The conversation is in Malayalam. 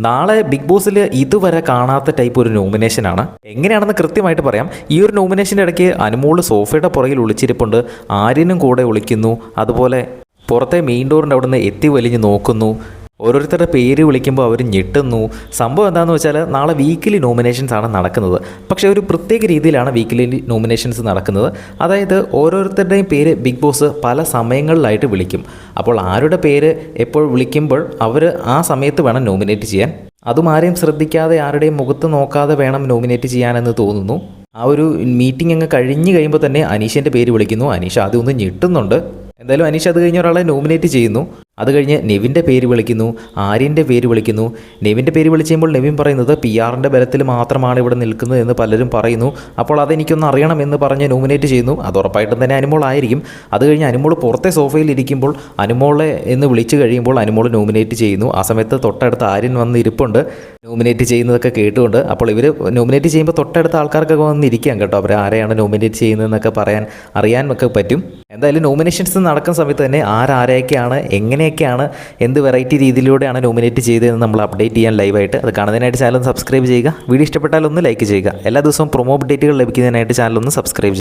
നാളെ ബിഗ് ബോസിൽ ഇതുവരെ കാണാത്ത ടൈപ്പ് ഒരു നോമിനേഷനാണ്. എങ്ങനെയാണെന്ന് കൃത്യമായിട്ട് പറയാം. ഈ ഒരു നോമിനേഷൻ്റെ ഇടയ്ക്ക് അനുമോൾ സോഫയുടെ പുറകിൽ ഒളിച്ചിരിപ്പുണ്ട്, ആര്യനും കൂടെ ഒളിക്കുന്നു, അതുപോലെ പുറത്തെ മെയിൻ ഡോറിൻ്റെ അവിടെ നിന്ന് എത്തി വലിഞ്ഞ് നോക്കുന്നു, ഓരോരുത്തരുടെ പേര് വിളിക്കുമ്പോൾ അവർ ഞെട്ടുന്നു. സംഭവം എന്താണെന്ന് വെച്ചാൽ നാളെ വീക്കിലി നോമിനേഷൻസ് ആണ് നടക്കുന്നത്. പക്ഷേ ഒരു പ്രത്യേക രീതിയിലാണ് വീക്കിലി നോമിനേഷൻസ് നടക്കുന്നത്. അതായത് ഓരോരുത്തരുടെയും പേര് ബിഗ് ബോസ് പല സമയങ്ങളിലായിട്ട് വിളിക്കും. അപ്പോൾ ആരുടെ പേര് എപ്പോൾ വിളിക്കുമ്പോൾ അവർ ആ സമയത്ത് വേണം നോമിനേറ്റ് ചെയ്യാൻ. അതും ആരെയും ശ്രദ്ധിക്കാതെ ആരുടെയും മുഖത്ത് നോക്കാതെ വേണം നോമിനേറ്റ് ചെയ്യാനെന്ന് തോന്നുന്നു. ആ ഒരു മീറ്റിംഗ് അങ്ങ് കഴിഞ്ഞ് കഴിയുമ്പോൾ തന്നെ അനീഷിൻ്റെ പേര് വിളിക്കുന്നു. അനീഷ് ആദ്യം ഒന്ന് ഞെട്ടുന്നുണ്ട്. എന്തായാലും അനീഷ് അത് കഴിഞ്ഞ് ഒരാളെ നോമിനേറ്റ് ചെയ്യുന്നു. അത് കഴിഞ്ഞ് നെവിൻ്റെ പേര് വിളിക്കുന്നു, ആര്യൻ്റെ പേര് വിളിക്കുന്നു. നെവിൻ്റെ പേര് വിളിച്ച് കഴിയുമ്പോൾ നെവിൻ പറയുന്നത് PR-ൻ്റെ ബലത്തിൽ മാത്രമാണ് ഇവിടെ നിൽക്കുന്നത് എന്ന് പലരും പറയുന്നു. അപ്പോൾ അതെനിക്കൊന്ന് അറിയണമെന്ന് പറഞ്ഞ് നോമിനേറ്റ് ചെയ്യുന്നു. അത് ഉറപ്പായിട്ടും തന്നെ അനുമോൾ ആയിരിക്കും. അത് കഴിഞ്ഞ് അനുമോൾ പുറത്തെ സോഫയിൽ ഇരിക്കുമ്പോൾ അനുമോളെ എന്ന് വിളിച്ച് കഴിയുമ്പോൾ അനുമോൾ നോമിനേറ്റ് ചെയ്യുന്നു. ആ സമയത്ത് തൊട്ടടുത്ത് ആര്യൻ വന്ന് ഇരിപ്പുണ്ട് നോമിനേറ്റ് ചെയ്യുന്നതൊക്കെ കേട്ടുകൊണ്ട്. അപ്പോൾ ഇവർ നോമിനേറ്റ് ചെയ്യുമ്പോൾ തൊട്ടടുത്ത ആൾക്കാർക്കൊക്കെ വന്ന് ഇരിക്കാം കേട്ടോ. അവർ ആരെയാണ് നോമിനേറ്റ് ചെയ്യുന്നതെന്നൊക്കെ അറിയാനൊക്കെ പറ്റും. എന്തായാലും നോമിനേഷൻസ് നടക്കുന്ന സമയത്ത് തന്നെ ആരൊക്കെയാണ്, എങ്ങനെയൊക്കെയാണ്, എന്ത് വെറൈറ്റി രീതിയിലൂടെയാണ് നോമിനേറ്റ് ചെയ്തതെന്ന് നമ്മൾ അപ്ഡേറ്റ് ചെയ്യാൻ ലൈവായിട്ട്. അത് കാണുന്നതിനായിട്ട് ചാനൽ സബ്സ്ക്രൈബ് ചെയ്യുക. വീഡിയോ ഇഷ്ടപ്പെട്ടാൽ ഒന്ന് ലൈക്ക് ചെയ്യുക. എല്ലാ ദിവസവും പ്രൊമോ അപ്ഡേറ്റുകൾ ലഭിക്കുന്നതിനായിട്ട് ചാനൽ ഒന്ന് സബ്സ്ക്രൈബ് ചെയ്യുക.